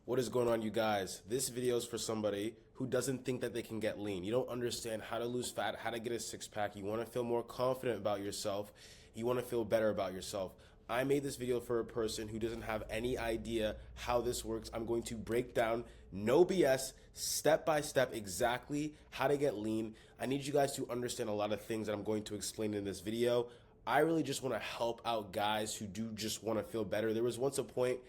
What is going on, you guys? This video is for somebody who doesn't think that they can get lean. You don't understand how to lose fat, how to get a six-pack. You want to feel more confident about yourself. You want to feel better about yourself. I made this video for a person who doesn't have any idea how this works. I'm going to break down, no BS, step by step, exactly how to get lean. I need you guys to understand a lot of things that I'm going to explain in this video. I really just want to help out guys who do just want to feel better. There was once a point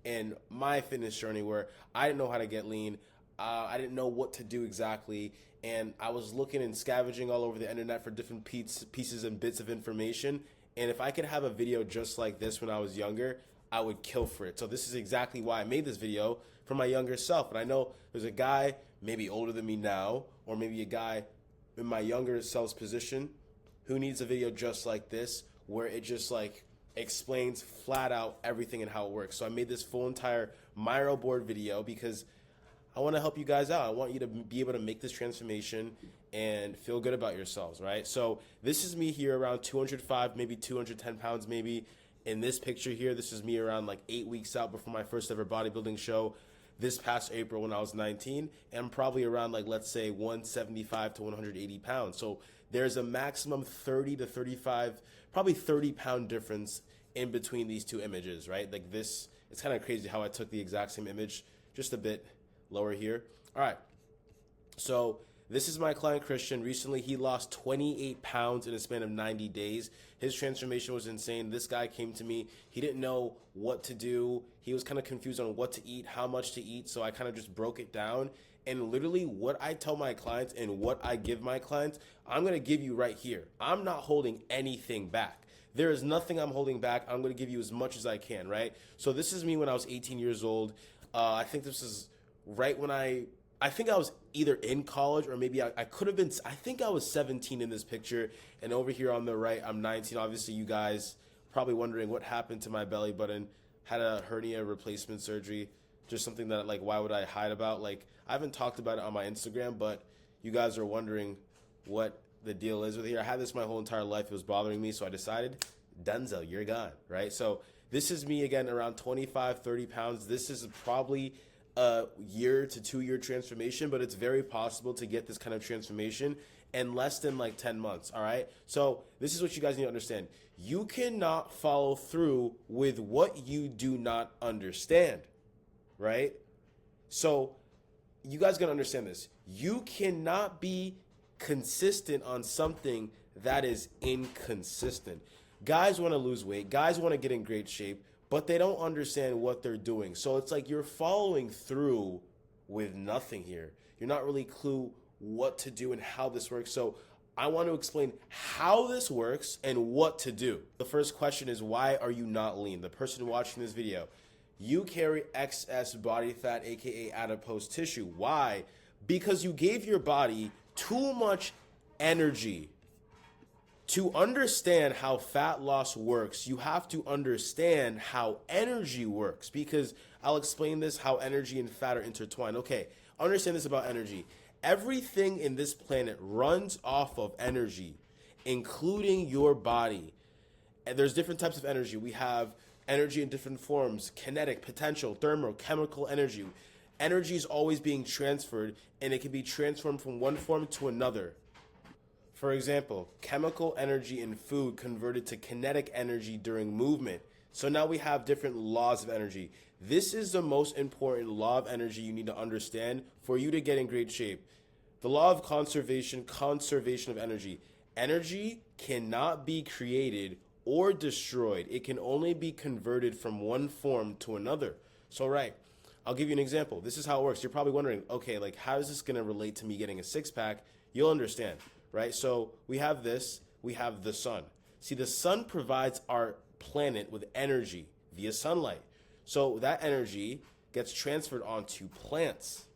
in my fitness journey where I didn't know how to get lean. I didn't know what to do exactly, and I was looking and scavenging all over the internet for different pieces and bits of information. And if I could have a video just like this when I was younger, I would kill for it. So this is exactly why I made this video for my younger self. And I know there's a guy maybe older than me now, or maybe a guy in my younger self's position who needs a video just like this, where it just like explains flat out everything and how it works. So I made this full entire Miro board video because I want to help you guys out. I want you to be able to make this transformation and feel good about yourselves, right? So this is me here around 205, maybe 210 pounds, maybe. In this picture here, this is me around like 8 weeks out before my first ever bodybuilding show this past April when I was 19, and I'm probably around like, let's say 175 to 180 pounds. So there's a maximum 30 to 35, probably 30-pound difference in between these two images, right? Like this, it's kind of crazy how I took the exact same image, just a bit lower here. All right, so this is my client Christian. Recently, he lost 28 pounds in a span of 90 days. His transformation was insane. This guy came to me. He didn't know what to do. He was kind of confused on what to eat, how much to eat. So I kind of just broke it down. And literally what I tell my clients and what I give my clients, I'm going to give you right here. I'm not holding anything back. There is nothing I'm holding back. I'm going to give you as much as I can, right? So this is me when I was 18 years old. I think this is right when I think I was either in college or maybe I could have been, I think I was 17 in this picture. And over here on the right, I'm 19. Obviously, you guys probably wondering what happened to my belly button. Had a hernia replacement surgery. Just something that, like, why would I hide about? Like, I haven't talked about it on my Instagram, but you guys are wondering what the deal is with here. I had this my whole entire life. It was bothering me, so I decided, Dunzo, you're gone, right? So this is me again, around 25, 30 pounds. This is probably a year to 2 year transformation, but it's very possible to get this kind of transformation in less than like 10 months, all right? So this is what you guys need to understand. You cannot follow through with what you do not understand, right? So you guys gotta understand this. You cannot be consistent on something that is inconsistent. Guys wanna lose weight, guys wanna get in great shape, but they don't understand what they're doing. So it's like you're following through with nothing here. You're not really clue what to do and how this works. So I want to explain how this works and what to do. The first question is, why are you not lean? The person watching this video, you carry excess body fat, aka adipose tissue. Why? Because you gave your body too much energy. To understand how fat loss works, you have to understand how energy works, because I'll explain this, how energy and fat are intertwined. Okay, understand this about energy. Everything in this planet runs off of energy, including your body. And there's different types of energy. We have energy in different forms: kinetic, potential, thermal, chemical energy. Energy is always being transferred, and it can be transformed from one form to another. For example, chemical energy in food converted to kinetic energy during movement. So now we have different laws of energy. This is the most important law of energy you need to understand for you to get in great shape. The law of conservation of energy. Energy cannot be created or destroyed. It can only be converted from one form to another. So, right, I'll give you an example. This is how it works. You're probably wondering, okay, like, how is this going to relate to me getting a six-pack? You'll understand. Right? So we have this, we have the sun. See, the sun provides our planet with energy via sunlight. So that energy gets transferred onto plants.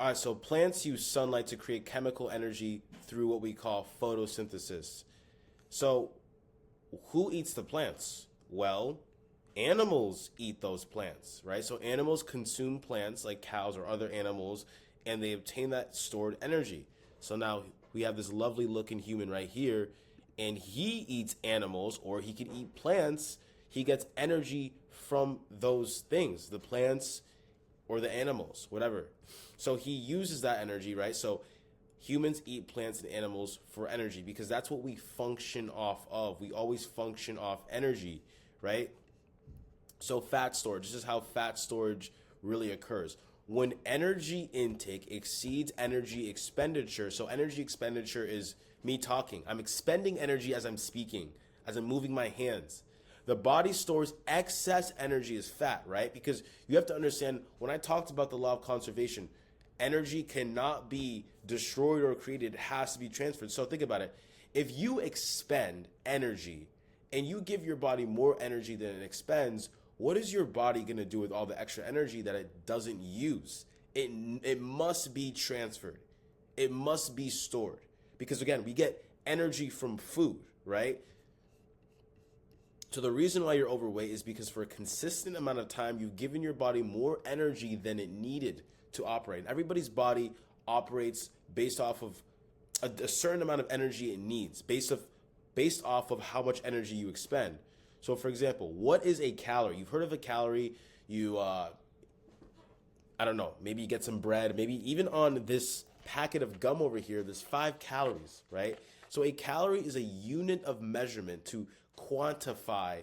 All right, so plants use sunlight to create chemical energy through what we call photosynthesis. So who eats the plants? Well, animals eat those plants, right? So animals consume plants like cows or other animals, and they obtain that stored energy. So now we have this lovely looking human right here, and he eats animals, or he can eat plants. He gets energy from those things, the plants or the animals, whatever. So he uses that energy, right? So humans eat plants and animals for energy because that's what we function off of. We always function off energy, right? So fat storage, this is how fat storage really occurs. When energy intake exceeds energy expenditure, so energy expenditure is me talking. I'm expending energy as I'm speaking, as I'm moving my hands. The body stores excess energy as fat, right? Because you have to understand, when I talked about the law of conservation, energy cannot be destroyed or created. It has to be transferred. So think about it. If you expend energy and you give your body more energy than it expends, what is your body going to do with all the extra energy that it doesn't use? It must be transferred. It must be stored. Because again, we get energy from food, right? So the reason why you're overweight is because for a consistent amount of time, you've given your body more energy than it needed to operate. Everybody's body operates based off of a certain amount of energy it needs, based off of how much energy you expend. So for example, what is a calorie? You've heard of a calorie. I don't know, maybe you get some bread, maybe even on this packet of gum over here, there's 5 calories, right? So a calorie is a unit of measurement to quantify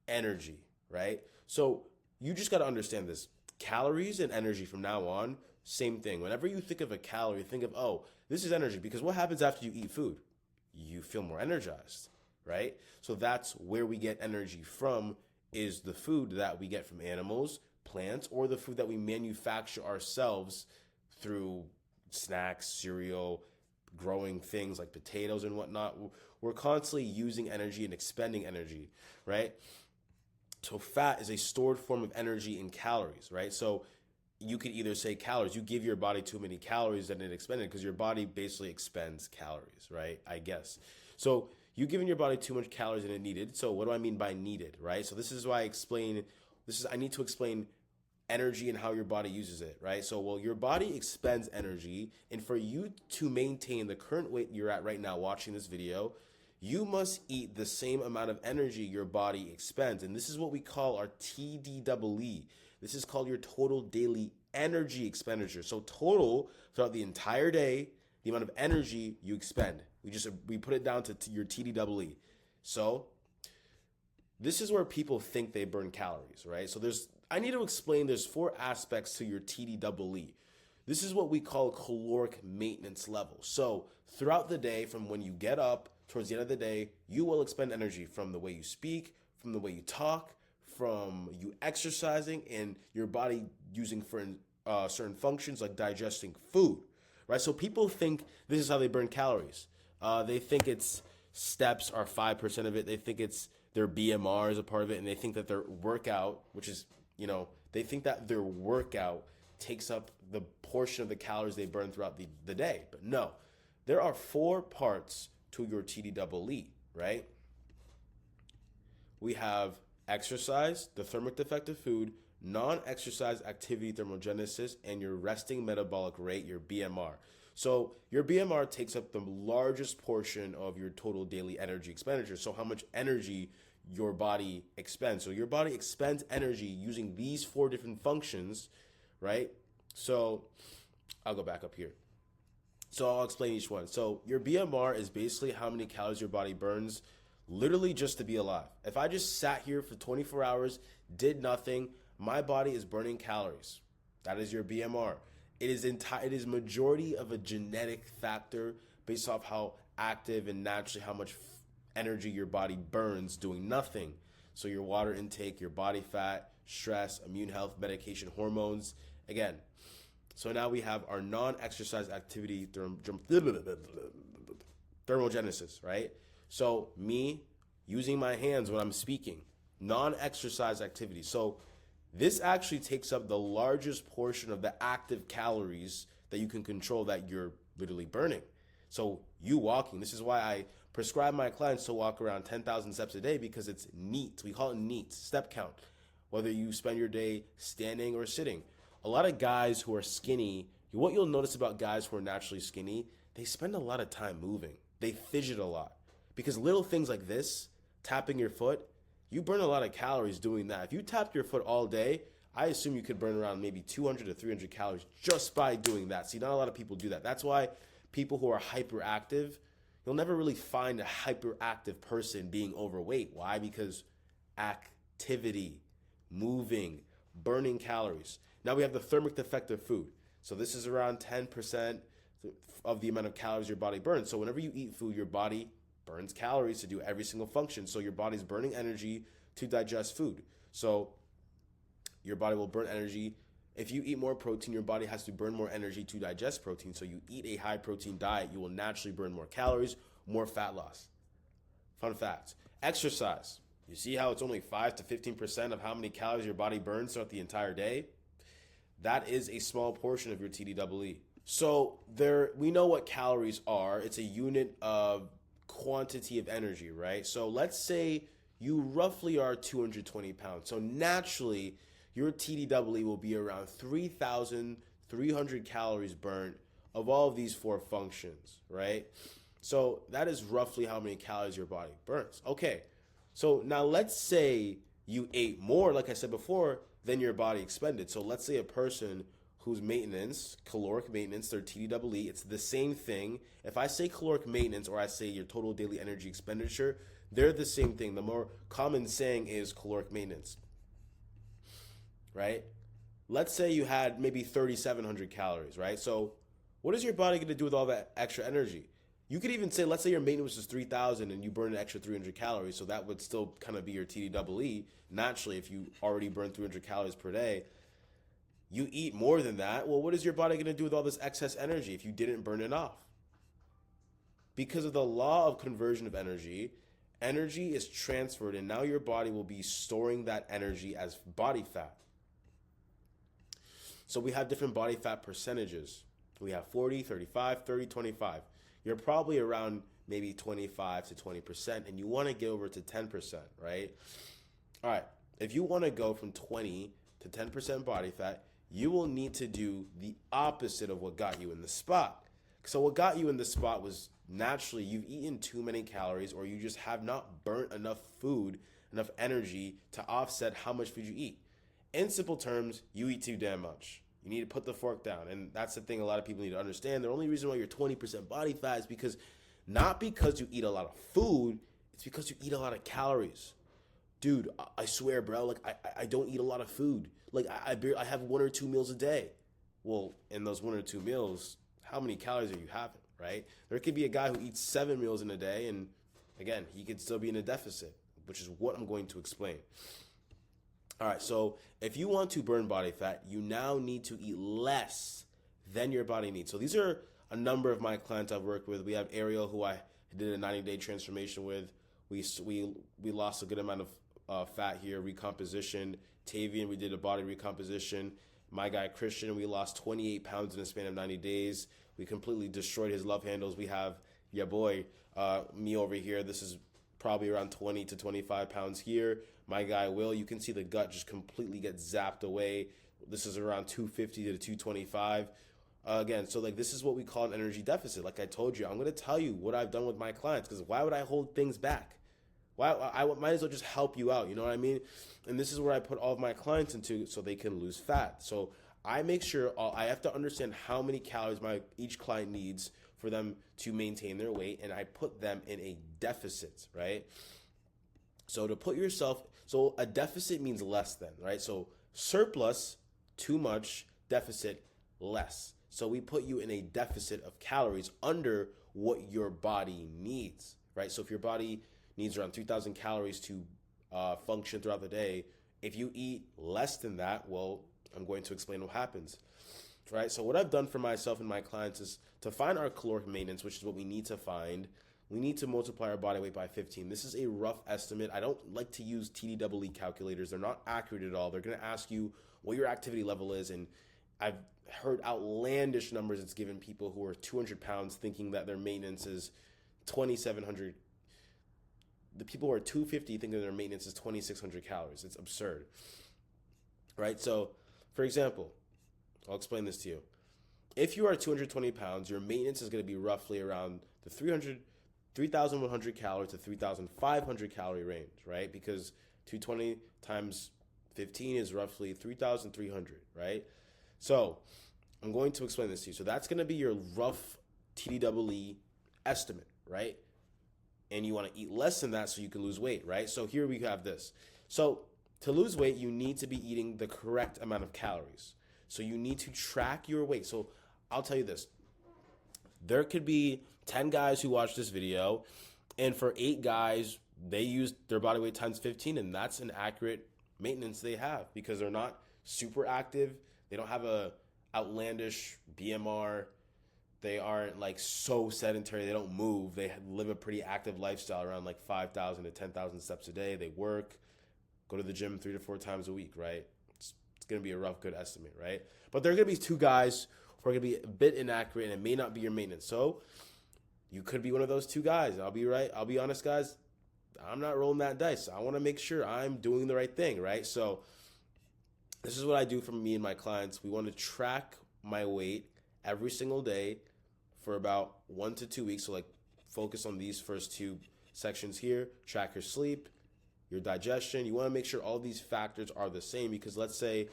energy, right? So you just got to understand this. Calories and energy from now on, same thing. Whenever you think of a calorie, think of, oh, this is energy, because what happens after you eat food? You feel more energized, right? So that's where we get energy from, is the food that we get from animals, plants, or the food that we manufacture ourselves through snacks, cereal, growing things like potatoes and whatnot. We're constantly using energy and expending energy, right? So fat is a stored form of energy in calories, right? So you could either say calories, you give your body too many calories than it expended, because your body basically expends calories, right? I guess. So you've given your body too much calories than it needed. So what do I mean by needed, right? So this is why I need to explain energy and how your body uses it, right? So, well, your body expends energy, and for you to maintain the current weight you're at right now watching this video, you must eat the same amount of energy your body expends. And this is what we call our TDEE. This is called your total daily energy expenditure. So total throughout the entire day, the amount of energy you expend. We put it down to your TDEE. So this is where people think they burn calories, right? So I need to explain there's 4 aspects to your TDEE. This is what we call caloric maintenance level. So throughout the day, from when you get up towards the end of the day, you will expend energy from the way you speak, from the way you talk, from you exercising, and your body using for certain functions like digesting food, right? So people think this is how they burn calories. They think it's steps are 5% of it. They think it's their BMR is a part of it, and they think that their workout, which is, they think that their workout takes up the portion of the calories they burn throughout the day. But no, there are 4 parts to your TDEE, right? We have exercise, the thermic effect of food, non-exercise activity thermogenesis, and your resting metabolic rate, your BMR. So your BMR takes up the largest portion of your total daily energy expenditure. So how much energy your body expends. So your body expends energy using these 4 different functions, right? So I'll go back up here. So I'll explain each one. So your BMR is basically how many calories your body burns literally just to be alive. If I just sat here for 24 hours, did nothing, my body is burning calories. That is your BMR. It is majority of a genetic factor based off how active and naturally how much energy your body burns doing nothing. So your water intake, your body fat, stress, immune health, medication, hormones. Again, so now we have our non-exercise activity thermogenesis, right? So me using my hands when I'm speaking, non-exercise activity. So this actually takes up the largest portion of the active calories that you can control that you're literally burning. So you walking, this is why I prescribe my clients to walk around 10,000 steps a day, because it's neat. We call it neat, step count, whether you spend your day standing or sitting. A lot of guys who are skinny, what you'll notice about guys who are naturally skinny, they spend a lot of time moving. They fidget a lot, because little things like this, tapping your foot, You burn a lot of calories doing that. If you tapped your foot all day, I assume you could burn around maybe 200 to 300 calories just by doing that. See, not a lot of people do that. That's why people who are hyperactive, you'll never really find a hyperactive person being overweight. Why? Because activity, moving, burning calories. Now we have the thermic effect of food. So this is around 10% of the amount of calories your body burns. So whenever you eat food, your body burns calories to do every single function. So your body's burning energy to digest food. So your body will burn energy. If you eat more protein, your body has to burn more energy to digest protein. So you eat a high protein diet, you will naturally burn more calories, more fat loss. Fun fact, exercise. You see how it's only 5 to 15% of how many calories your body burns throughout the entire day? That is a small portion of your TDEE. So we know what calories are. It's a unit of quantity of energy, right? So let's say you roughly are 220 pounds. So naturally, your TDEE will be around 3,300 calories burnt of all of these 4 functions, right? So that is roughly how many calories your body burns. Okay, so now let's say you ate more, like I said before, than your body expended. So let's say a person whose maintenance, caloric maintenance, their TDEE, it's the same thing. If I say caloric maintenance or I say your total daily energy expenditure, they're the same thing. The more common saying is caloric maintenance, right? Let's say you had maybe 3,700 calories, right? So what is your body going to do with all that extra energy? You could even say, let's say your maintenance is 3,000 and you burn an extra 300 calories. So that would still kind of be your TDEE. Naturally, if you already burn 300 calories per day, you eat more than that. Well, what is your body going to do with all this excess energy if you didn't burn it off? Because of the law of conversion of energy, energy is transferred and now your body will be storing that energy as body fat. So we have different body fat percentages. We have 40, 35, 30, 25. You're probably around maybe 25 to 20% and you want to get over to 10%, right? All right, if you want to go from 20 to 10% body fat, you will need to do the opposite of what got you in the spot. So what got you in the spot was naturally you've eaten too many calories or you just have not burnt enough food, enough energy to offset how much food you eat. In simple terms, you eat too damn much. You need to put the fork down. And that's the thing a lot of people need to understand. The only reason why you're 20% body fat is because, not because you eat a lot of food, it's because you eat a lot of calories. Dude, I swear, bro, like I don't eat a lot of food. Like I have 1 or 2 meals a day. Well, in those 1 or 2 meals, how many calories are you having, right? There could be a guy who eats 7 meals in a day, and again, he could still be in a deficit, which is what I'm going to explain. All right, so if you want to burn body fat, you now need to eat less than your body needs. So these are a number of my clients I've worked with. We have Ariel, who I did a 90-day transformation with. We lost a good amount of fat here, recomposition. Tavian, we did a body recomposition. My guy Christian, we lost 28 pounds in a span of 90 days. We completely destroyed his love handles. We have, yeah boy, me over here. This is probably around 20 to 25 pounds here. My guy Will, you can see the gut just completely get zapped away. This is around 250 to 225. Again, so like this is what we call an energy deficit. Like I told you, I'm going to tell you what I've done with my clients, because why would I hold things back? Why I might as well just help you out, you know what I mean? And this is where I put all of my clients into so they can lose fat. So I make sure I have to understand how many calories each client needs for them to maintain their weight, and I put them in a deficit, right? So to put yourself, so a deficit means less than, right? So surplus, too much, deficit, less. So we put you in a deficit of calories under what your body needs, right? So if your body needs around 3,000 calories to function throughout the day, if you eat less than that, well, I'm going to explain what happens, right? So what I've done for myself and my clients is to find our caloric maintenance, which is what we need to find. We need to multiply our body weight by 15. This is a rough estimate. I don't like to use TDEE calculators. They're not accurate at all. They're going to ask you what your activity level is, and I've heard outlandish numbers it's given people who are 200 pounds thinking that their maintenance is 2,700. The people who are 250 thinking their maintenance is 2,600 calories. It's absurd, right? So, for example, I'll explain this to you. If you are 220 pounds, your maintenance is going to be roughly around the 3,100 calorie to 3,500 calorie range, right? Because 220 times 15 is roughly 3,300, right? So I'm going to explain this to you. So that's going to be your rough TDEE estimate, right? And you want to eat less than that so you can lose weight, right? So here we have this. So to lose weight, you need to be eating the correct amount of calories. So you need to track your weight. So I'll tell you this. There could be 10 guys who watch this video, and for 8 guys, they use their body weight times 15, and that's an accurate maintenance they have because they're not super active. They don't have a outlandish BMR. They aren't like so sedentary. They don't move. They live a pretty active lifestyle around like 5,000 to 10,000 steps a day. They work, go to the gym 3 to 4 times a week, right? It's going to be a rough, good estimate, right? But there are going to be 2 guys who are going to be a bit inaccurate, and it may not be your maintenance. So you could be one of those 2 guys. I'll be honest, guys. I'm not rolling that dice. I want to make sure I'm doing the right thing, right? So this is what I do for me and my clients. We want to track my weight every single day for about 1 to 2 weeks. So like focus on these first 2 sections here. Track your sleep, your digestion. You want to make sure all these factors are the same because let's say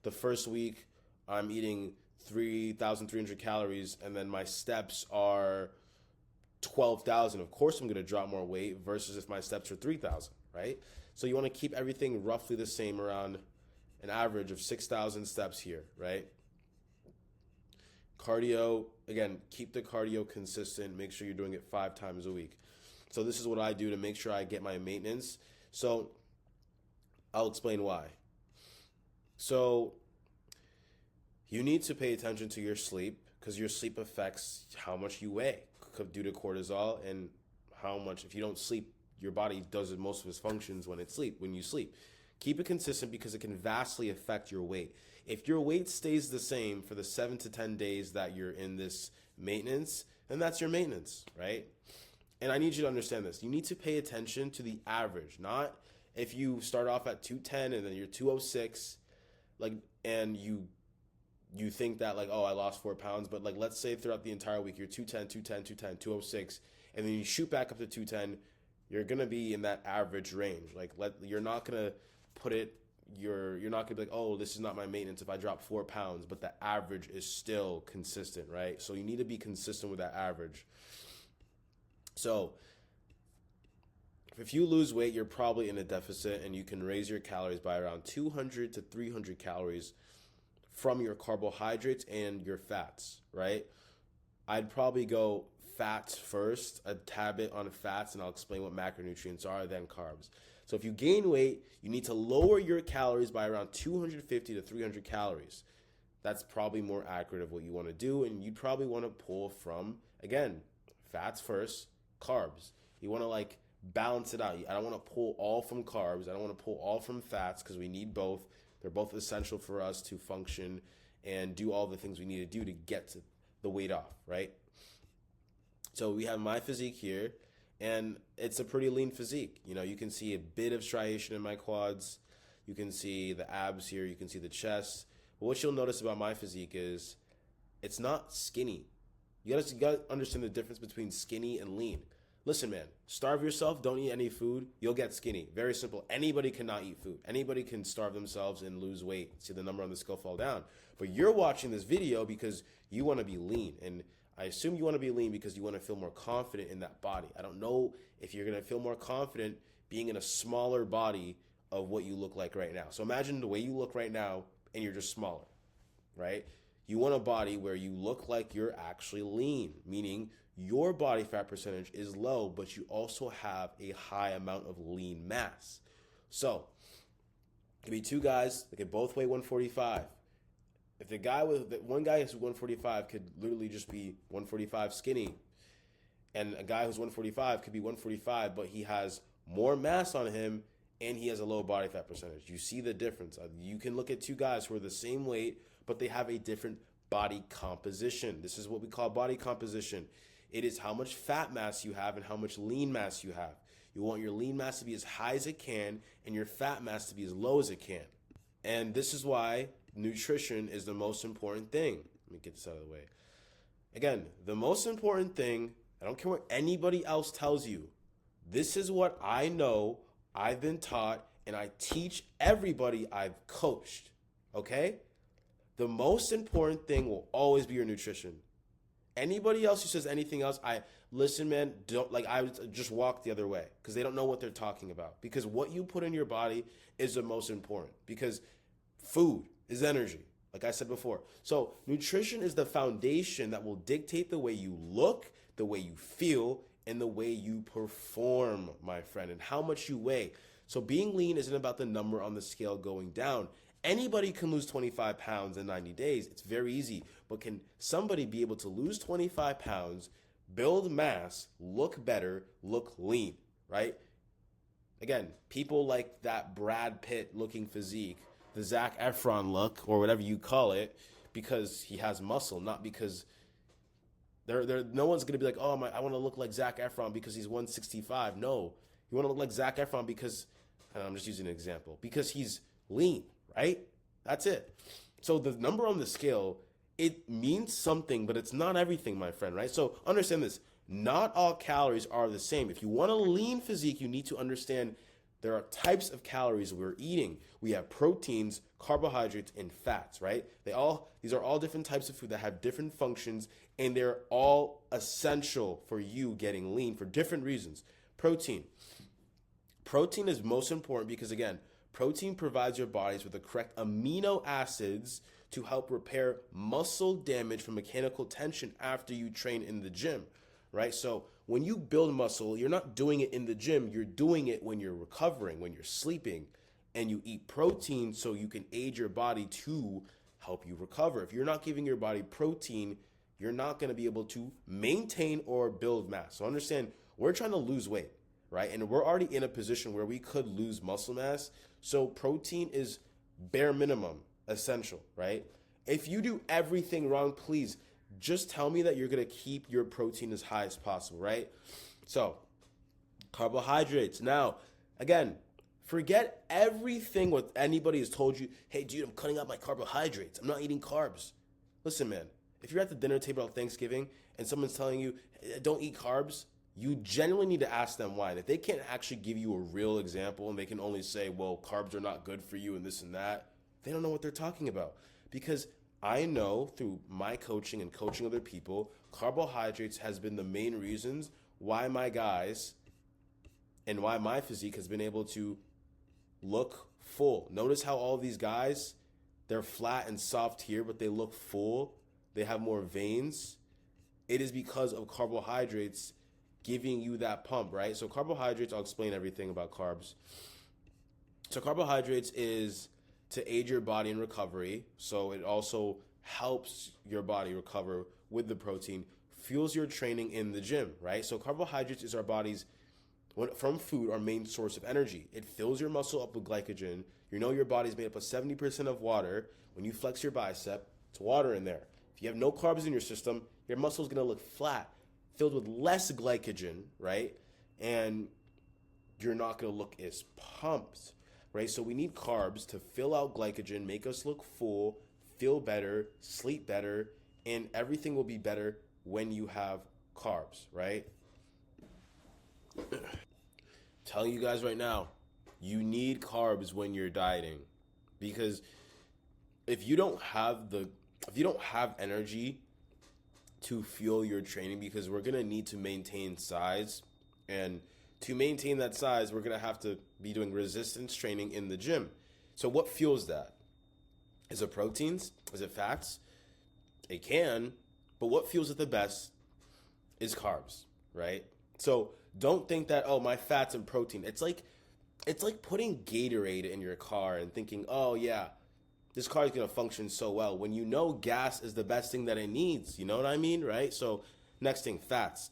the first week I'm eating 3,300 calories and then my steps are 12,000. Of course I'm going to drop more weight versus if my steps are 3,000, right? So you want to keep everything roughly the same around an average of 6,000 steps here, right? Cardio, again, keep the cardio consistent. Make sure you're doing it 5 times a week. So this is what I do to make sure I get my maintenance. So I'll explain why. So you need to pay attention to your sleep because your sleep affects how much you weigh due to cortisol and how much, if you don't sleep, your body does most of its functions when you sleep. Keep it consistent because it can vastly affect your weight. If your weight stays the same for the 7 to 10 days that you're in this maintenance, then that's your maintenance, right? And I need you to understand this. You need to pay attention to the average, not if you start off at 210 and then you're 206, and you think that oh, I lost 4 pounds, but let's say throughout the entire week you're 210, 206, and then you shoot back up to 210, you're gonna be in that average range. You're not gonna put it. You're not gonna be like, oh, this is not my maintenance if I drop 4 pounds, but the average is still consistent, right? So you need to be consistent with that average. So if you lose weight, you're probably in a deficit, and you can raise your calories by around 200 to 300 calories from your carbohydrates and your fats, right? I'd probably go fats first, a tad bit on fats, and I'll explain what macronutrients are, then carbs. So if you gain weight, you need to lower your calories by around 250 to 300 calories. That's probably more accurate of what you want to do, and you probably want to pull from, again, fats first, carbs. You want to balance it out. I don't want to pull all from carbs. I don't want to pull all from fats because we need both. They're both essential for us to function and do all the things we need to do to get to the weight off, right? So we have my physique here, and it's a pretty lean physique. You can see a bit of striation in my quads. You can see the abs here. You can see the chest. But what you'll notice about my physique is it's not skinny. You gotta understand the difference between skinny and lean. Listen, man, starve yourself, don't eat any food, you'll get skinny. Very simple. Anybody cannot eat food. Anybody can starve themselves and lose weight, see the number on the scale fall down. But you're watching this video because you want to be lean. And I assume you want to be lean because you want to feel more confident in that body. I don't know if you're going to feel more confident being in a smaller body of what you look like right now. So imagine the way you look right now and you're just smaller, right? You want a body where you look like you're actually lean, meaning your body fat percentage is low, but you also have a high amount of lean mass. So, it could be 2 guys that could both weigh 145. If one guy who's 145 could literally just be 145 skinny, and a guy who's 145 could be 145, but he has more mass on him and he has a low body fat percentage. You see the difference. You can look at 2 guys who are the same weight, but they have a different body composition. This is what we call body composition. It is how much fat mass you have and how much lean mass you have. You want your lean mass to be as high as it can and your fat mass to be as low as it can. And this is why nutrition is the most important thing. Let me get this out of the way. Again, the most important thing, I don't care what anybody else tells you. This is what I know, I've been taught, and I teach everybody I've coached, okay? The most important thing will always be your nutrition. Anybody else who says anything else, listen, man, I would just walk the other way because they don't know what they're talking about. Because what you put in your body is the most important, because food is energy, like I said before. So nutrition is the foundation that will dictate the way you look, the way you feel, and the way you perform, my friend, and how much you weigh. So being lean isn't about the number on the scale going down. Anybody can lose 25 pounds in 90 days. It's very easy. But can somebody be able to lose 25 pounds, build mass, look better, look lean, right? Again, people like that Brad Pitt looking physique, the Zac Efron look, or whatever you call it, because he has muscle, not because no one's going to be like, oh, I want to look like Zac Efron because he's 165. No, you want to look like Zac Efron because, I'm just using an example, because he's lean, right? That's it. So the number on the scale, it means something, but it's not everything, my friend, right? So understand this. Not all calories are the same. If you want a lean physique, you need to understand there are types of calories we're eating. We have proteins, carbohydrates, and fats, right? These are all different types of food that have different functions, and they're all essential for you getting lean for different reasons. Protein. Protein is most important because, again, protein provides your bodies with the correct amino acids to help repair muscle damage from mechanical tension after you train in the gym, right? So when you build muscle, you're not doing it in the gym. You're doing it when you're recovering, when you're sleeping, and you eat protein so you can aid your body to help you recover. If you're not giving your body protein, you're not going to be able to maintain or build mass. So understand, we're trying to lose weight, right? And we're already in a position where we could lose muscle mass. So protein is bare minimum essential, right? If you do everything wrong, please just tell me that you're going to keep your protein as high as possible, right? So carbohydrates. Now, again, forget everything what anybody has told you. Hey, dude, I'm cutting out my carbohydrates. I'm not eating carbs. Listen, man, if you're at the dinner table at Thanksgiving and someone's telling you, hey, don't eat carbs, you genuinely need to ask them why. If they can't actually give you a real example and they can only say, well, carbs are not good for you and this and that, they don't know what they're talking about. Because I know through my coaching and coaching other people, carbohydrates has been the main reasons why my guys and why my physique has been able to look full. Notice how all these guys, they're flat and soft here, but they look full. They have more veins. It is because of carbohydrates giving you that pump, right? So carbohydrates, I'll explain everything about carbs. So carbohydrates is to aid your body in recovery. So it also helps your body recover with the protein, fuels your training in the gym, right? So carbohydrates is our body's, from food, our main source of energy. It fills your muscle up with glycogen. You know your body's made up of 70% of water. When you flex your bicep, it's water in there. If you have no carbs in your system, your muscle is going to look flat, filled with less glycogen, right? And you're not going to look as pumped, right? So we need carbs to fill out glycogen, make us look full, feel better, sleep better, and everything will be better when you have carbs, right? Telling you guys right now, you need carbs when you're dieting, because if you don't have energy to fuel your training, because we're gonna need to maintain size, and to maintain that size, we're gonna have to be doing resistance training in the gym. So what fuels that? Is it proteins? Is it fats? It can, but what fuels it the best is carbs, right? So don't think that, oh, my fats and protein. It's like putting Gatorade in your car and thinking, oh yeah, this car is going to function so well, when you know gas is the best thing that it needs. You know what I mean, right? So next thing, fats.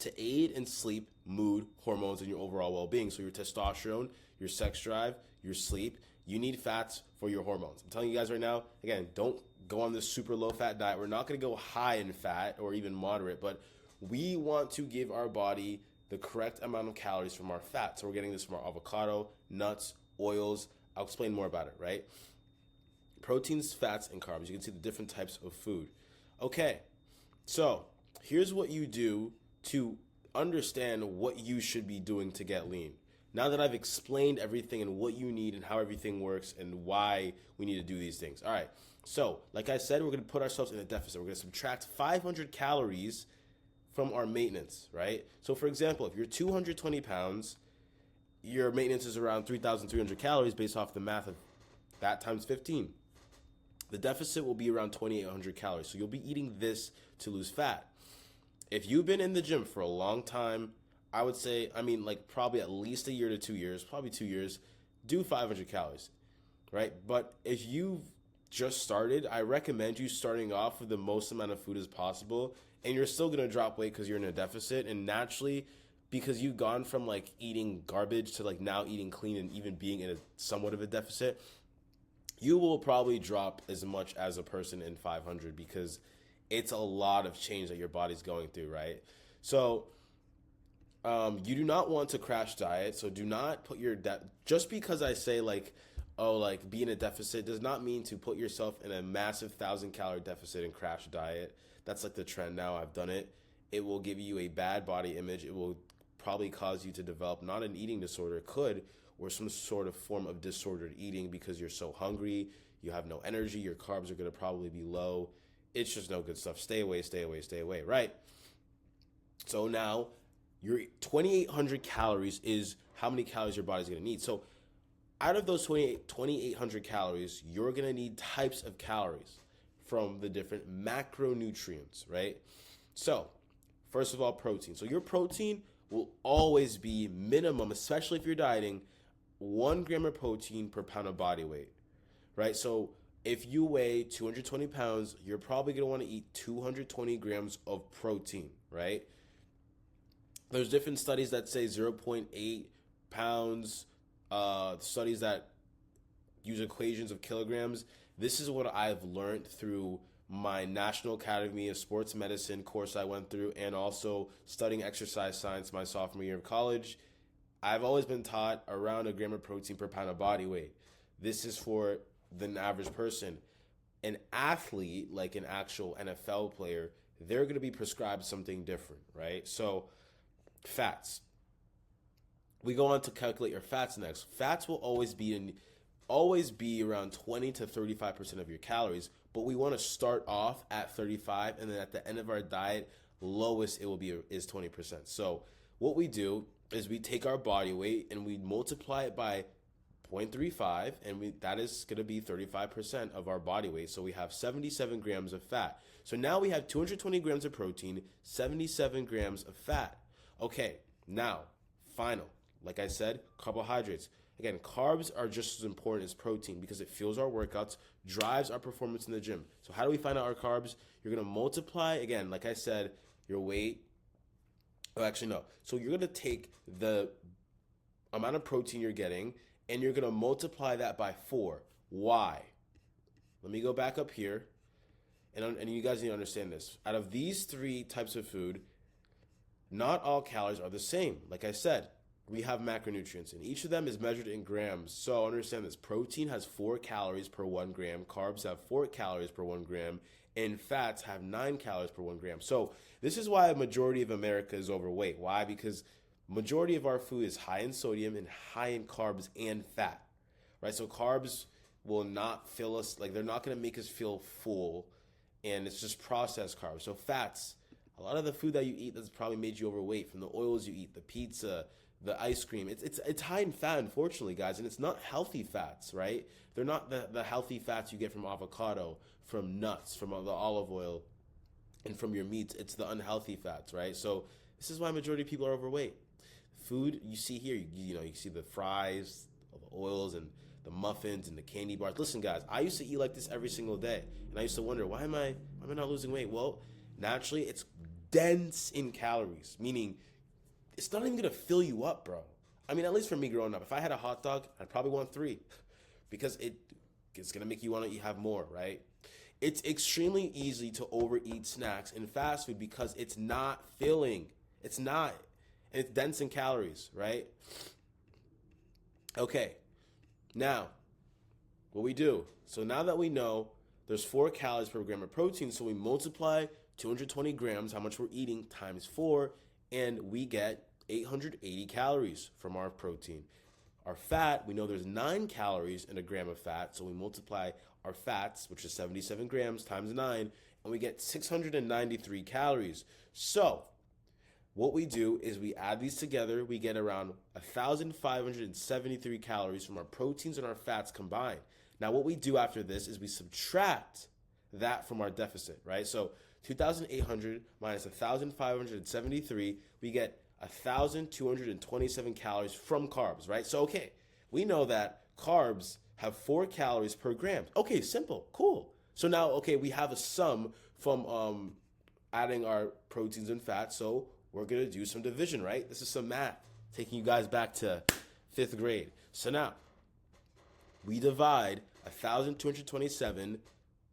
To aid in sleep, mood, hormones, and your overall well-being. So your testosterone, your sex drive, your sleep, you need fats for your hormones. I'm telling you guys right now, again, don't go on this super low-fat diet. We're not going to go high in fat or even moderate, but we want to give our body the correct amount of calories from our fat. So we're getting this from our avocado, nuts, oils. I'll explain more about it, right? Proteins, fats, and carbs. You can see the different types of food. Okay, so here's what you do to understand what you should be doing to get lean. Now that I've explained everything and what you need and how everything works and why we need to do these things. All right. So, like I said, we're going to put ourselves in a deficit. We're going to subtract 500 calories from our maintenance, right? So, for example, if you're 220 pounds, your maintenance is around 3,300 calories based off the math of that times 15. The deficit will be around 2,800 calories. So, you'll be eating this to lose fat. If you've been in the gym for a long time, I would say, like probably at least a year to 2 years, probably 2 years, do 500 calories, right? But if you've just started, I recommend you starting off with the most amount of food as possible, and you're still gonna drop weight because you're in a deficit, and naturally, because you've gone from like eating garbage to like now eating clean and even being in a somewhat of a deficit, you will probably drop as much as a person in 500 because it's a lot of change that your body's going through, right? So you do not want to crash diet, so do not put your just because I say like, oh, like be in a deficit does not mean to put yourself in a massive 1,000-calorie deficit and crash diet. That's like the trend now. I've done it. It will give you a bad body image. It will probably cause you to develop not an eating disorder, it could, or some sort of form of disordered eating because you're so hungry, you have no energy, your carbs are going to probably be low. It's just no good stuff. Stay away, stay away, stay away, right? So now your 2,800 calories is how many calories your body's going to need. So out of those 2,800 calories, you're going to need types of calories from the different macronutrients, right? So first of all, protein. So your protein will always be minimum, especially if you're dieting, 1 gram of protein per pound of body weight, right? So if you weigh 220 pounds, you're probably going to want to eat 220 grams of protein, right? There's different studies that say 0.8 pounds, studies that use equations of kilograms. This is what I've learned through my National Academy of Sports Medicine course I went through and also studying exercise science my sophomore year of college. I've always been taught around 1 gram of protein per pound of body weight. This is for the average person. An athlete, like an actual NFL player, they're going to be prescribed something different, right? So fats. We go on to calculate your fats next. Fats will always be around 20 to 35% of your calories, but we want to start off at 35, and then at the end of our diet, lowest it will be is 20%. So what we do is we take our body weight and we multiply it by 0.35, and that is going to be 35% of our body weight. So we have 77 grams of fat. So now we have 220 grams of protein, 77 grams of fat. Okay, now, final. Like I said, carbohydrates. Again, carbs are just as important as protein because it fuels our workouts, drives our performance in the gym. So how do we find out our carbs? You're going to multiply, again, like I said, your weight. Oh, actually, no. So you're going to take the amount of protein you're getting and you're going to multiply that by 4. Why? Let me go back up here. And you guys need to understand this. Out of these 3 types of food, not all calories are the same. Like I said, we have macronutrients, and each of them is measured in grams. So understand this. Protein has 4 calories per 1 gram. Carbs have 4 calories per 1 gram. And fats have 9 calories per 1 gram. So this is why a majority of America is overweight. Why? Because majority of our food is high in sodium and high in carbs and fat, right? So carbs will not fill us, like they're not going to make us feel full, and it's just processed carbs. So fats, a lot of the food that you eat that's probably made you overweight, from the oils you eat, the pizza, the ice cream, it's high in fat, unfortunately, guys, and it's not healthy fats, right? They're not the healthy fats you get from avocado, from nuts, from the olive oil, and from your meats. It's the unhealthy fats, right? So this is why majority of people are overweight. Food you see here, you see the fries, the oils, and the muffins and the candy bars. Listen, guys, I used to eat like this every single day, and I used to wonder why am I not losing weight? Well, naturally, it's dense in calories, meaning it's not even gonna fill you up, bro. I mean, at least for me growing up, if I had a hot dog, I'd probably want 3, because it's gonna make you want to have more, right? It's extremely easy to overeat snacks and fast food because it's not filling. It's not. And it's dense in calories, right? Okay, now, what we do. So now that we know there's 4 calories per gram of protein, so we multiply 220 grams, how much we're eating, times 4, and we get 880 calories from our protein. Our fat, we know there's 9 calories in a gram of fat, so we multiply our fats, which is 77 grams, times 9, and we get 693 calories. So what we do is we add these together, we get around 1,573 calories from our proteins and our fats combined. Now what we do after this is we subtract that from our deficit, right? So 2,800 minus 1,573, we get 1,227 calories from carbs, right? So, okay, we know that carbs have 4 calories per gram. Okay, simple, cool. So now, okay, we have a sum from adding our proteins and fats, so we're gonna do some division, right? This is some math, taking you guys back to 5th grade. So now, we divide 1,227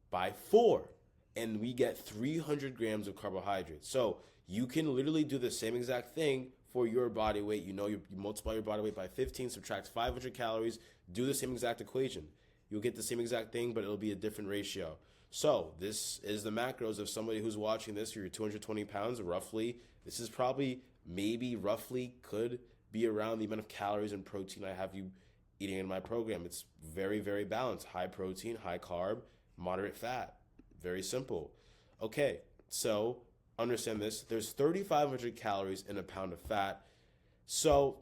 by 4, and we get 300 grams of carbohydrates. So you can literally do the same exact thing for your body weight. You know, you multiply your body weight by 15, subtract 500 calories, do the same exact equation. You'll get the same exact thing, but it'll be a different ratio. So this is the macros of somebody who's watching this. You're 220 pounds, roughly. This is probably, maybe, roughly, could be around the amount of calories and protein I have you eating in my program. It's very, very balanced. High protein, high carb, moderate fat. Very simple. Okay, so understand this. There's 3,500 calories in a pound of fat. So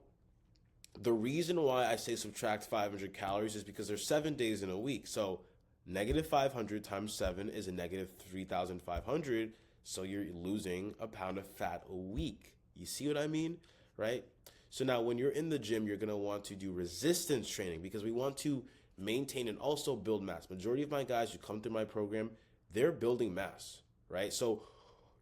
the reason why I say subtract 500 calories is because there's 7 days in a week. So negative 500 times 7 is a negative 3,500. So you're losing a pound of fat a week. You see what I mean, right? So now when you're in the gym, you're going to want to do resistance training because we want to maintain and also build mass. Majority of my guys who come through my program, they're building mass, right? So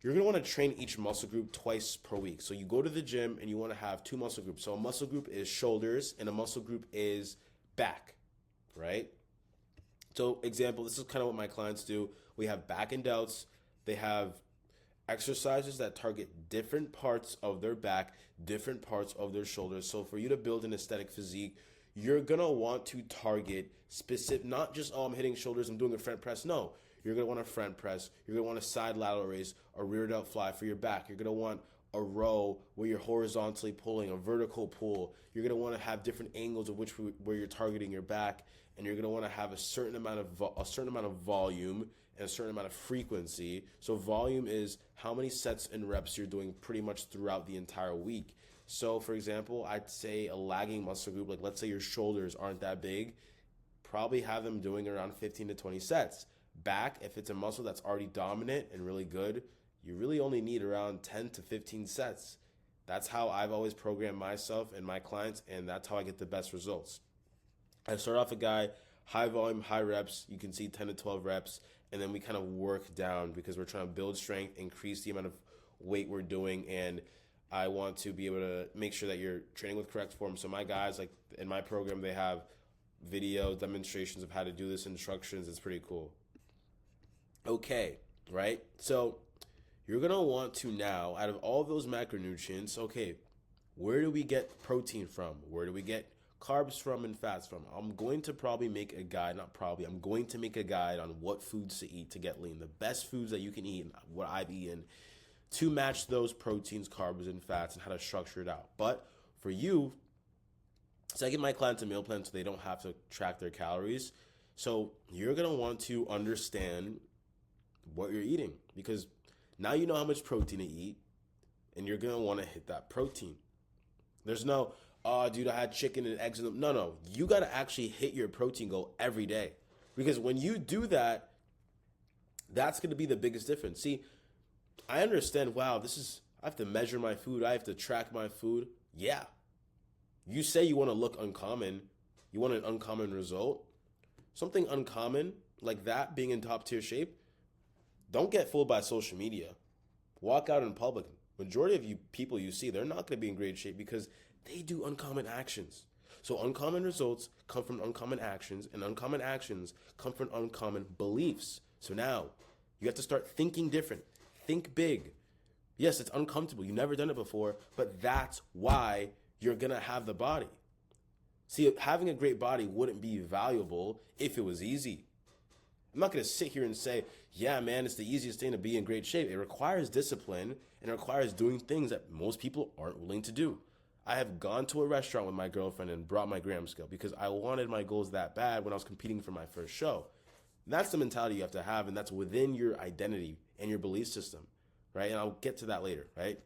you're going to want to train each muscle group twice per week. So you go to the gym and you want to have 2 muscle groups. So a muscle group is shoulders and a muscle group is back, right? So example, this is kind of what my clients do. We have back and delts. They have exercises that target different parts of their back, different parts of their shoulders. So for you to build an aesthetic physique, you're going to want to target specific, not just, oh, I'm hitting shoulders, I'm doing a front press. No. You're going to want a front press. You're going to want a side lateral raise, a rear delt fly for your back. You're going to want a row where you're horizontally pulling, a vertical pull. You're going to want to have different angles of where you're targeting your back, and you're going to want to have a certain amount of volume and a certain amount of frequency. So volume is how many sets and reps you're doing pretty much throughout the entire week. So for example, I'd say a lagging muscle group, like let's say your shoulders aren't that big, probably have them doing around 15 to 20 sets. Back, if it's a muscle that's already dominant and really good, you really only need around 10 to 15 sets. That's how I've always programmed myself and my clients, and that's how I get the best results. I start off a guy, high volume, high reps. You can see 10 to 12 reps, and then we kind of work down because we're trying to build strength, increase the amount of weight we're doing, and I want to be able to make sure that you're training with correct form. So my guys, like in my program, they have video demonstrations of how to do this, instructions. It's pretty cool. Okay, right? So you're going to want to now, out of all those macronutrients, okay, where do we get protein from? Where do we get carbs from and fats from? I'm going to probably make a guide, not probably, I'm going to make a guide on what foods to eat to get lean. The best foods that you can eat, what I've eaten, to match those proteins, carbs, and fats, and how to structure it out. But for you, so I give my clients a meal plan so they don't have to track their calories. So you're going to want to understand what you're eating, because now you know how much protein to eat, and you're going to want to hit that protein. There's no, oh, dude, I had chicken and eggs. No. You got to actually hit your protein goal every day, because when you do that, that's going to be the biggest difference. See, I understand, wow, I have to measure my food. I have to track my food. Yeah. You say you want to look uncommon. You want an uncommon result. Something uncommon like that, being in top tier shape, don't get fooled by social media. Walk out in public. Majority of you people you see, they're not going to be in great shape because they do uncommon actions. So uncommon results come from uncommon actions, and uncommon actions come from uncommon beliefs. So now you have to start thinking different. Think big. Yes, it's uncomfortable. You've never done it before, but that's why you're going to have the body. See, having a great body wouldn't be valuable if it was easy. I'm not going to sit here and say, yeah, man, it's the easiest thing to be in great shape. It requires discipline, and it requires doing things that most people aren't willing to do. I have gone to a restaurant with my girlfriend and brought my gram scale because I wanted my goals that bad when I was competing for my first show. That's the mentality you have to have, and that's within your identity and your belief system, right? And I'll get to that later, right?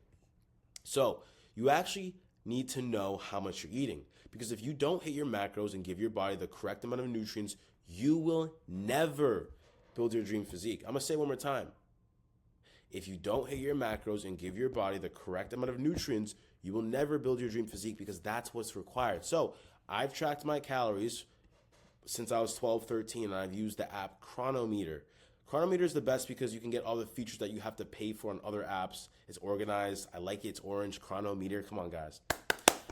So you actually need to know how much you're eating, because if you don't hit your macros and give your body the correct amount of nutrients, you will never build your dream physique. I'm going to say it one more time. If you don't hit your macros and give your body the correct amount of nutrients, you will never build your dream physique, because that's what's required. So I've tracked my calories since I was 12, 13, and I've used the app Chronometer. Chronometer is the best because you can get all the features that you have to pay for on other apps. It's organized. I like it. It's orange. Chronometer. Come on, guys.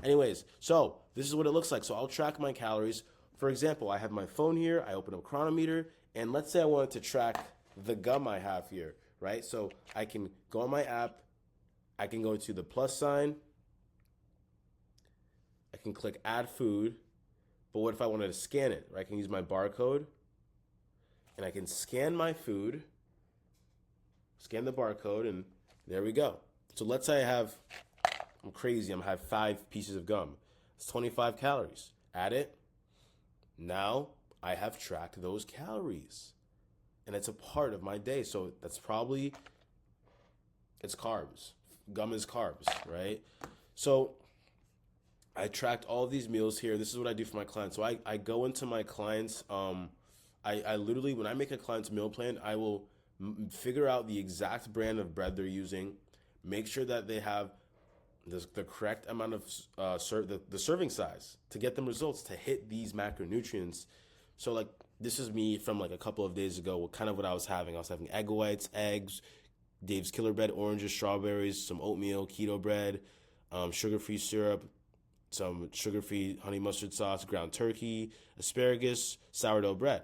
Anyways, so this is what it looks like. So I'll track my calories. For example, I have my phone here. I open up Chronometer, and let's say I wanted to track the gum I have here, right? So I can go on my app. I can go to the plus sign. I can click add food. But what if I wanted to scan it, right? I can use my barcode, and I can scan my food, scan the barcode, and there we go. So let's say I'm crazy, I have 5 pieces of gum. It's 25 calories. Add it. Now I have tracked those calories, and it's a part of my day. So that's probably, it's carbs. Gum is carbs, right? So I tracked all of these meals here. This is what I do for my clients. So I go into my clients. I literally, when I make a client's meal plan, I will figure out the exact brand of bread they're using, make sure that they have the correct amount of the serving size to get them results, to hit these macronutrients. So like, this is me from like a couple of days ago, kind of what I was having. I was having egg whites, eggs, Dave's Killer Bread, oranges, strawberries, some oatmeal, keto bread, sugar-free syrup, some sugar-free honey mustard sauce, ground turkey, asparagus, sourdough bread.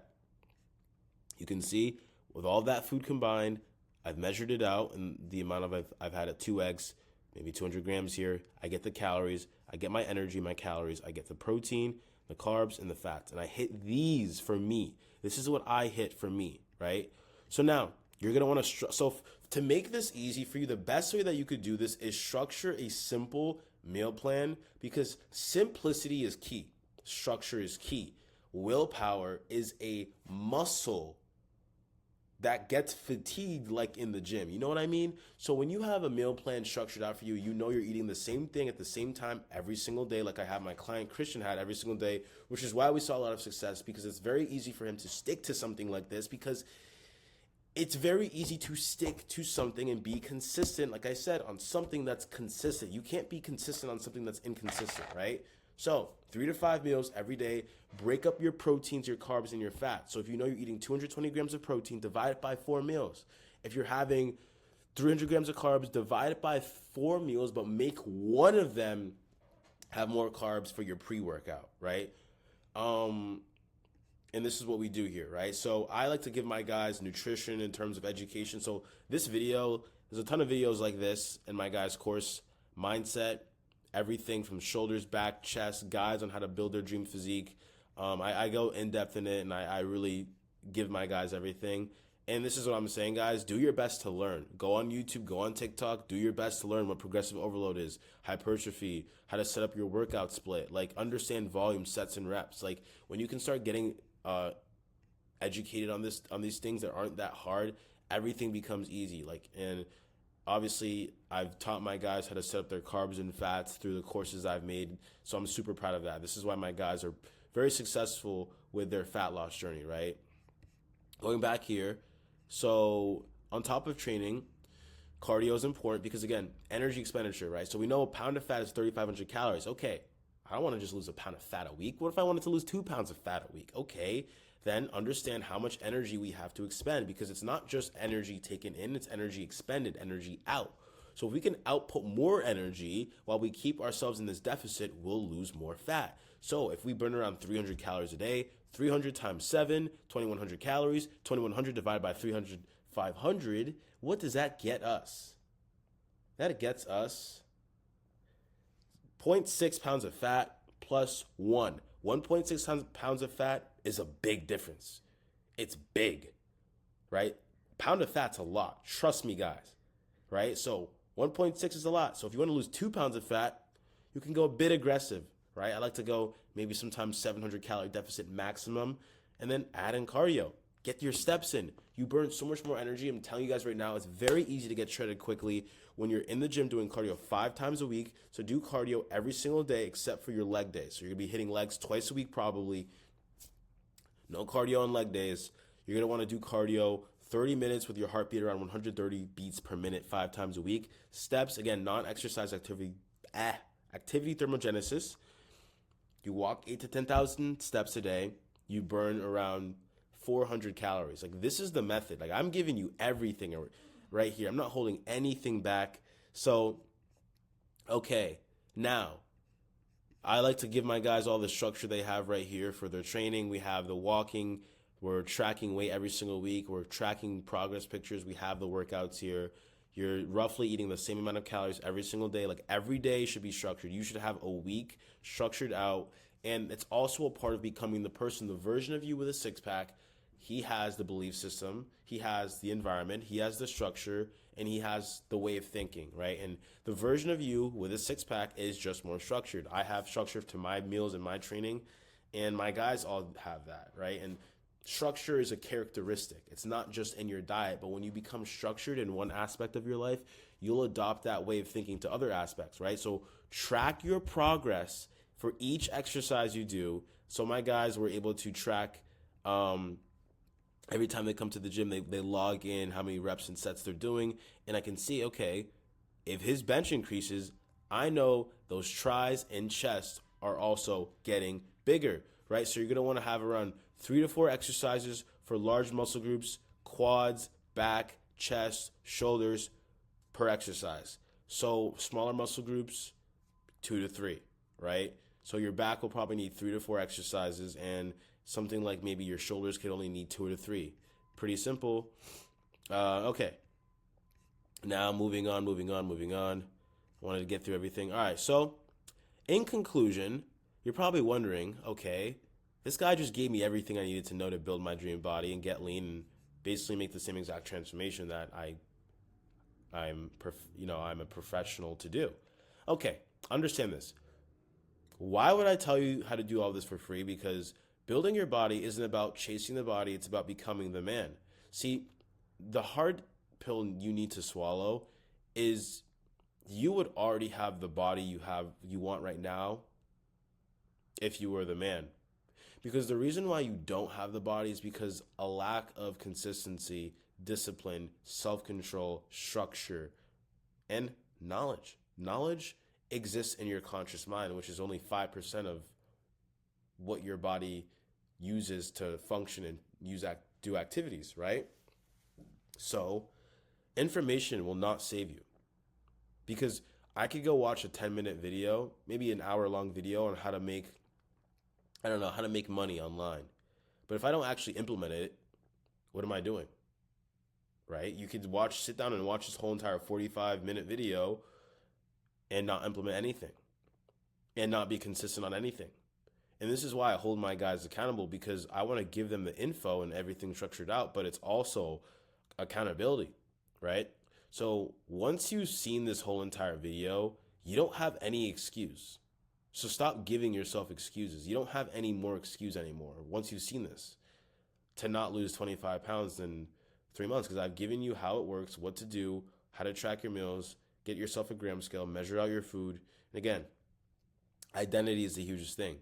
You can see with all that food combined, I've measured it out, and the amount of I've had at 2 eggs, maybe 200 grams here. I get the calories, I get my energy, my calories, I get the protein, the carbs, and the fats, and I hit these for me. This is what I hit for me, right? So now you're gonna want to to make this easy for you, the best way that you could do this is structure a simple meal plan, because simplicity is key. Structure is key. Willpower is a muscle that gets fatigued like in the gym. You know what I mean? So when you have a meal plan structured out for you, you know you're eating the same thing at the same time every single day, like I have my client Christian had every single day, which is why we saw a lot of success, because it's very easy for him to stick to something like this, because it's very easy to stick to something and be consistent, like I said, on something that's consistent. You can't be consistent on something that's inconsistent, right? So 3 to 5 meals every day. Break up your proteins, your carbs, and your fats. So if you know you're eating 220 grams of protein, divide it by 4 meals. If you're having 300 grams of carbs, divide it by 4 meals, but make one of them have more carbs for your pre-workout, right? And this is what we do here, right? So I like to give my guys nutrition in terms of education. So this video, there's a ton of videos like this in my guys' course, mindset, everything from shoulders, back, chest, guides on how to build their dream physique. I go in depth in it, and I really give my guys everything. And this is what I'm saying, guys. Do your best to learn. Go on YouTube, go on TikTok. Do your best to learn what progressive overload is, hypertrophy, how to set up your workout split. Like, understand volume, sets, and reps. Like, when you can start getting educated on these things that aren't that hard, everything becomes easy. Like, and obviously I've taught my guys how to set up their carbs and fats through the courses I've made, so I'm super proud of that. This is why my guys are very successful with their fat loss journey, right? Going back here, so on top of training, cardio is important because, again, energy expenditure, right? So we know a pound of fat is 3,500 calories. Okay, I don't want to just lose a pound of fat a week. What if I wanted to lose 2 pounds of fat a week? Okay, then understand how much energy we have to expend, because it's not just energy taken in, it's energy expended, energy out. So if we can output more energy while we keep ourselves in this deficit, we'll lose more fat. So if we burn around 300 calories a day, 300 times 7, 2,100 calories, 2,100 divided by 300, 500, what does that get us? That gets us 0.6 pounds of fat plus 1. 1.6 pounds of fat is a big difference. It's big. right? Pound of fat's a lot. Trust me, guys, right? So 1.6 is a lot. So if you want to lose 2 pounds of fat, you can go a bit aggressive, right? I like to go maybe sometimes 700 calorie deficit maximum and then add in cardio. Get your steps in. You burn so much more energy. I'm telling you guys right now, it's very easy to get shredded quickly when you're in the gym doing cardio 5 times a week. So do cardio every single day except for your leg days. So you're going to be hitting legs twice a week probably. No cardio on leg days. You're going to want to do cardio 30 minutes with your heartbeat around 130 beats per minute 5 times a week. Steps, again, non-exercise activity thermogenesis. You walk 8 to 10,000 steps a day. You burn around 400 calories. Like, this is the method. Like, I'm giving you everything right here. I'm not holding anything back. So, okay, now I like to give my guys all the structure they have right here for their training. We have the walking. We're tracking weight every single week. We're tracking progress pictures. We have the workouts here. You're roughly eating the same amount of calories every single day. Like, every day should be structured. You should have a week structured out. And it's also a part of becoming the person, the version of you with a six-pack. He has the belief system. He has the environment. He has the structure. And he has the way of thinking, right? And the version of you with a six-pack is just more structured. I have structure to my meals and my training. And my guys all have that, right? And structure is a characteristic. It's not just in your diet, but when you become structured in one aspect of your life, you'll adopt that way of thinking to other aspects, right? So track your progress for each exercise you do. So my guys were able to track every time they come to the gym, they log in how many reps and sets they're doing, and I can see, okay, if his bench increases, I know those tries and chest are also getting bigger, right? So you're going to want to have around 3 to 4 exercises for large muscle groups, quads, back, chest, shoulders per exercise. So smaller muscle groups, 2 to 3, right? So your back will probably need 3 to 4 exercises, and something like maybe your shoulders could only need 2 to 3. Pretty simple. Okay. Now moving on. Wanted to get through everything. All right, so in conclusion, you're probably wondering, okay, this guy just gave me everything I needed to know to build my dream body and get lean and basically make the same exact transformation that I'm a professional to do. Okay, understand this. Why would I tell you how to do all this for free? Because building your body isn't about chasing the body, it's about becoming the man. See, the hard pill you need to swallow is you would already have the body you want right now if you were the man. Because the reason why you don't have the body is because a lack of consistency, discipline, self-control, structure, and knowledge. Knowledge exists in your conscious mind, which is only 5% of what your body uses to function and do activities, right? So information will not save you, because I could go watch a 10-minute video, maybe an hour-long video on how to make money online. But if I don't actually implement it, what am I doing? Right? You could sit down and watch this whole entire 45-minute video and not implement anything and not be consistent on anything. And this is why I hold my guys accountable, because I want to give them the info and everything structured out, but it's also accountability, right? So once you've seen this whole entire video, you don't have any excuse. So stop giving yourself excuses. You don't have any more excuse anymore once you've seen this to not lose 25 pounds in 3 months, because I've given you how it works, what to do, how to track your meals, get yourself a gram scale, measure out your food. And again, identity is the hugest thing.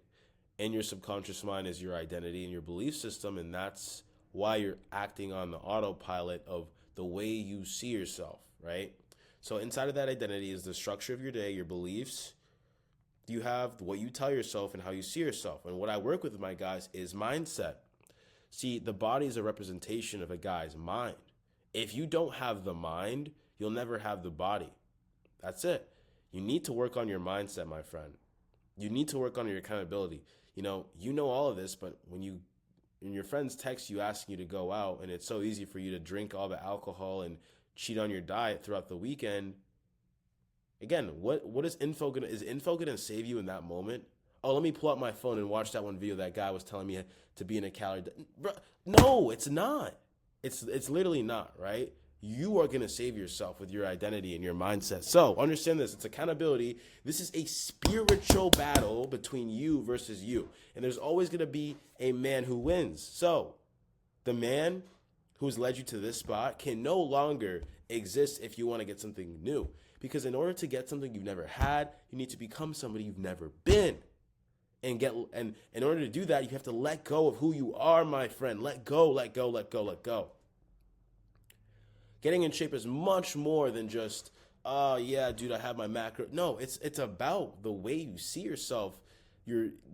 And your subconscious mind is your identity and your belief system, and that's why you're acting on the autopilot of the way you see yourself, right? So inside of that identity is the structure of your day, your beliefs. You have what you tell yourself and how you see yourself. And what I work with my guys is mindset. See, the body is a representation of a guy's mind. If you don't have the mind, you'll never have the body. That's it. You need to work on your mindset, my friend. You need to work on your accountability. You know all of this, but when your friends text you asking you to go out, and it's so easy for you to drink all the alcohol and cheat on your diet throughout the weekend. Again, is info gonna save you in that moment? Oh, let me pull out my phone and watch that one video that guy was telling me to be in a calorie. No, it's not. It's literally not, right? You are going to save yourself with your identity and your mindset. So understand this. It's accountability. This is a spiritual battle between you versus you. And there's always going to be a man who wins. So the man who's led you to this spot can no longer exist if you want to get something new. Because in order to get something you've never had, you need to become somebody you've never been. And in order to do that, you have to let go of who you are, my friend. Let go, let go, let go, let go. Getting in shape is much more than just, oh yeah, dude, I have my macro. No, it's about the way you see yourself,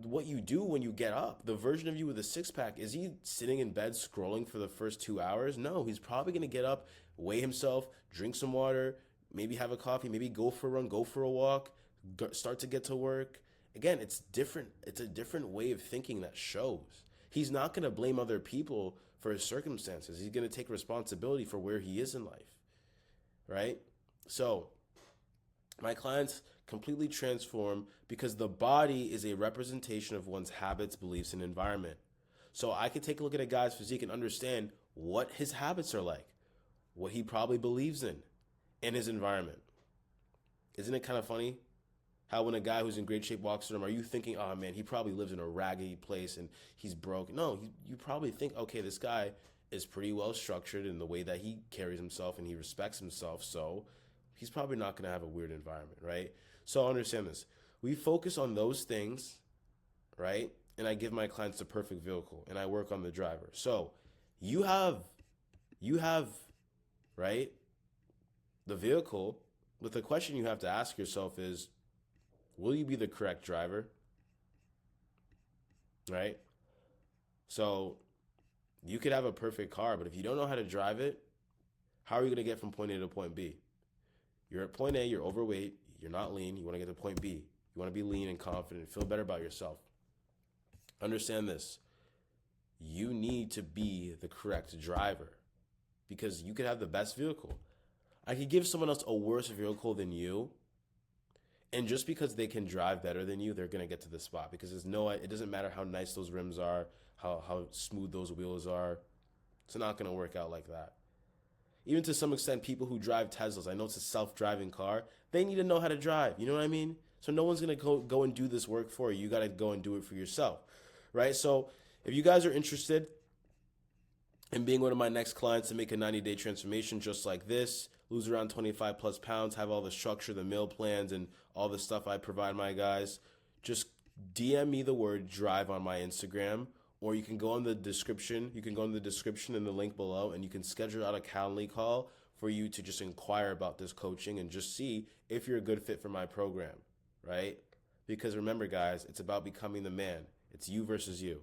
what you do when you get up. The version of you with a six-pack, is he sitting in bed scrolling for the first 2 hours? No, he's probably going to get up, weigh himself, drink some water, maybe have a coffee, maybe go for a run, go for a walk, start to get to work. Again, it's different. It's a different way of thinking that shows. He's not going to blame other people for his circumstances. He's going to take responsibility for where he is in life, right? So my clients completely transform because the body is a representation of one's habits, beliefs, and environment. So I can take a look at a guy's physique and understand what his habits are like, what he probably believes in his environment. Isn't it kind of funny how when a guy who's in great shape walks to him, are you thinking, oh man, he probably lives in a raggedy place and he's broke? No, you probably think, okay, this guy is pretty well structured in the way that he carries himself and he respects himself, so he's probably not going to have a weird environment, right? So understand this. We focus on those things, right? And I give my clients the perfect vehicle and I work on the driver. So you have, right, the vehicle, but the question you have to ask yourself is, will you be the correct driver? Right? So you could have a perfect car, but if you don't know how to drive it, how are you going to get from point A to point B? You're at point A, you're overweight, you're not lean, you want to get to point B. You want to be lean and confident, feel better about yourself. Understand this. You need to be the correct driver because you could have the best vehicle. I could give someone else a worse vehicle than you, and just because they can drive better than you, they're going to get to the spot because it doesn't matter how nice those rims are, how smooth those wheels are. It's not going to work out like that. Even to some extent, people who drive Teslas, I know it's a self-driving car, they need to know how to drive. You know what I mean? So no one's going to go and do this work for you. You got to go and do it for yourself, right? So if you guys are interested in being one of my next clients to make a 90-day transformation just like this, lose around 25 plus pounds, have all the structure, the meal plans, and all the stuff I provide my guys, just DM me the word drive on my Instagram, or you can go in the description. You can go in the description in the link below, and you can schedule out a Calendly call for you to just inquire about this coaching and just see if you're a good fit for my program, right? Because remember, guys, it's about becoming the man. It's you versus you.